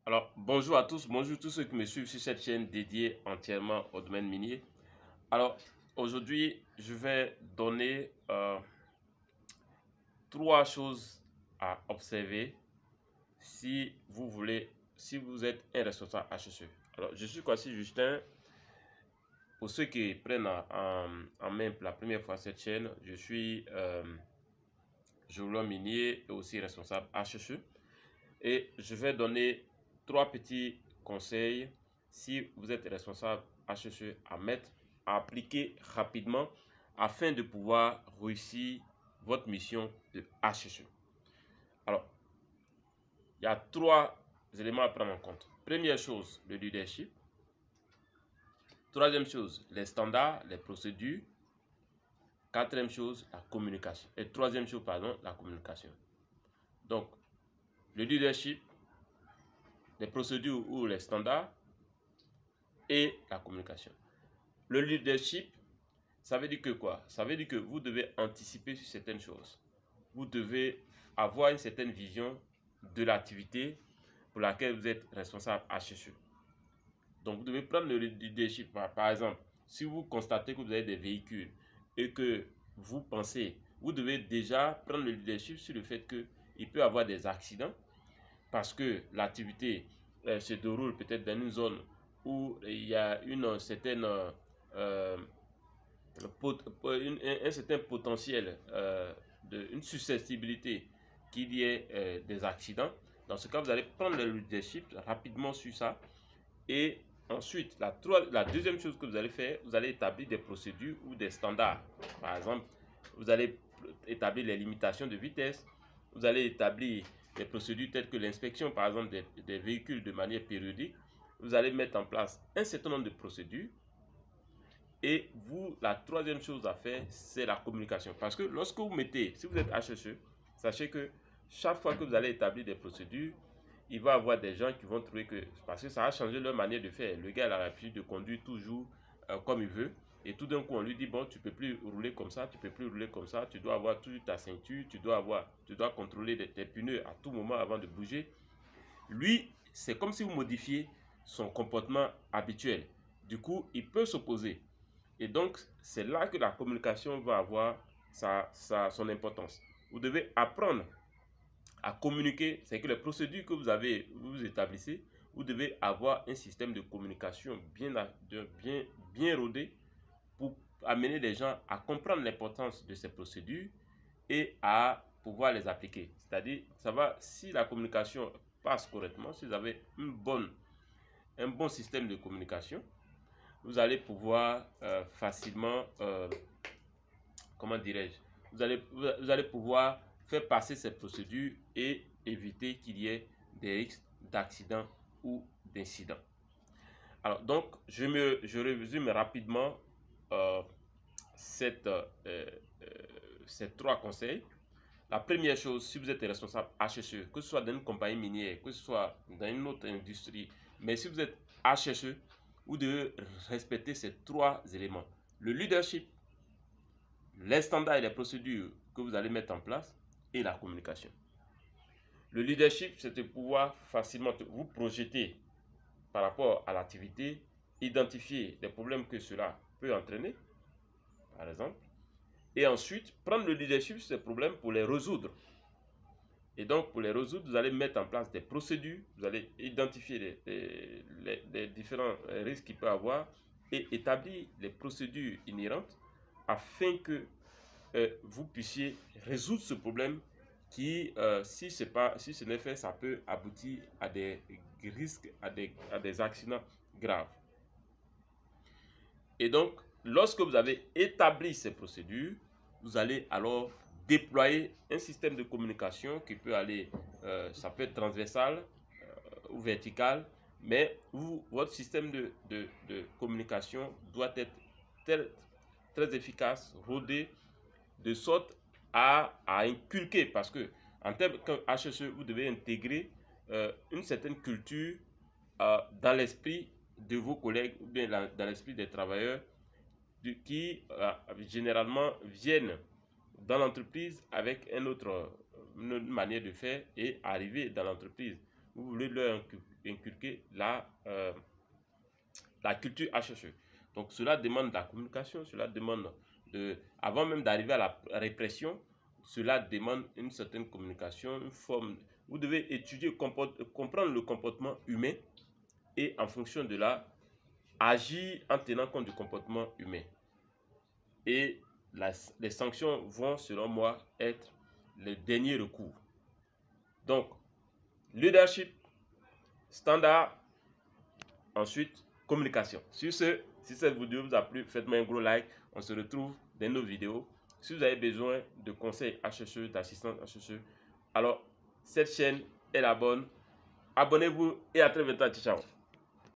Alors, bonjour tous ceux qui me suivent sur cette chaîne dédiée entièrement au domaine minier. Alors, aujourd'hui, je vais donner trois choses à observer si vous êtes un responsable HSE. Alors, je suis Kwasi Justin. Pour ceux qui prennent en main pour la première fois cette chaîne, je suis géologue minier et aussi responsable HSE. Et je vais donner trois petits conseils si vous êtes responsable HSE à appliquer rapidement afin de pouvoir réussir votre mission de HSE. Alors, il y a trois éléments à prendre en compte. Première chose, le leadership. Troisième chose, les standards, les procédures. Quatrième chose, la communication. Et troisième chose, pardon, la communication. Donc, le leadership, les procédures ou les standards et la communication. Le leadership, ça veut dire que quoi? Ça veut dire que vous devez anticiper sur certaines choses. Vous devez avoir une certaine vision de l'activité pour laquelle vous êtes responsable HSE. Donc, vous devez prendre le leadership. Par exemple, si vous constatez que vous avez des véhicules et que vous pensez, vous devez déjà prendre le leadership sur le fait qu'il peut y avoir des accidents parce que l'activité se déroule peut-être dans une zone où il y a une certaine un certain potentiel, une susceptibilité qu'il y ait des accidents. Dans ce cas, vous allez prendre le leadership rapidement sur ça. Et ensuite, la deuxième chose que vous allez faire, vous allez établir des procédures ou des standards. Par exemple, vous allez établir les limitations de vitesse. Vous allez établir des procédures telles que l'inspection, par exemple, des véhicules de manière périodique. Vous allez mettre en place un certain nombre de procédures. Et la troisième chose à faire, c'est la communication. Parce que lorsque si vous êtes HSE, sachez que chaque fois que vous allez établir des procédures, il va y avoir des gens qui vont trouver que, parce que ça a changé leur manière de faire. Le gars a l'habitude de conduire toujours comme il veut. Et tout d'un coup, on lui dit, bon, tu ne peux plus rouler comme ça, tu ne peux plus rouler comme ça, tu dois avoir toujours ta ceinture, tu dois contrôler tes pneus à tout moment avant de bouger. Lui, c'est comme si vous modifiez son comportement habituel. Du coup, il peut s'opposer. Et donc, c'est là que la communication va avoir son importance. Vous devez apprendre à communiquer. C'est que les procédures que vous établissez, vous devez avoir un système de communication bien rodé pour amener les gens à comprendre l'importance de ces procédures et à pouvoir les appliquer. C'est-à-dire, si la communication passe correctement, si vous avez un bon système de communication, vous allez pouvoir facilement, comment dirais-je, vous allez pouvoir faire passer ces procédures et éviter qu'il y ait des risques d'accident ou d'incident. Alors donc, je résume rapidement ces trois conseils. La première chose, si vous êtes responsable HSE, que ce soit dans une compagnie minière, que ce soit dans une autre industrie, mais si vous êtes HSE, vous devez respecter ces trois éléments. Le leadership, les standards et les procédures que vous allez mettre en place et la communication. Le leadership, c'est de pouvoir facilement vous projeter par rapport à l'activité, identifier les problèmes que cela peut entraîner, par exemple, et ensuite prendre le leadership sur ces problèmes pour les résoudre. Et donc, pour les résoudre, vous allez mettre en place des procédures, vous allez identifier les différents risques qu'il peut y avoir et établir les procédures inhérentes afin que vous puissiez résoudre ce problème qui, si ce n'est fait, ça peut aboutir à des risques, à des accidents graves. Et donc, lorsque vous avez établi ces procédures, vous allez alors déployer un système de communication qui peut aller, ça peut être transversal ou vertical, mais votre système de communication doit être très efficace, rodé, de sorte à inculquer, parce que en termes HSE, vous devez intégrer une certaine culture dans l'esprit de vos collègues ou bien dans l'esprit des travailleurs qui généralement viennent dans l'entreprise avec une manière de faire et arriver dans l'entreprise. Vous voulez leur inculquer la culture HSE. Donc cela demande de la communication, cela demande avant même d'arriver à la répression, cela demande une certaine communication, une forme. Vous devez étudier, comprendre le comportement humain et en fonction de là, agir en tenant compte du comportement humain. Et les sanctions vont, selon moi, être le dernier recours. Donc, leadership, standard, ensuite, communication. Sur ce, si cette vidéo vous a plu, faites-moi un gros like. On se retrouve dans nos vidéos. Si vous avez besoin de conseils HSE, d'assistance HSE, alors cette chaîne est la bonne. Abonnez-vous et à très bientôt. Ciao.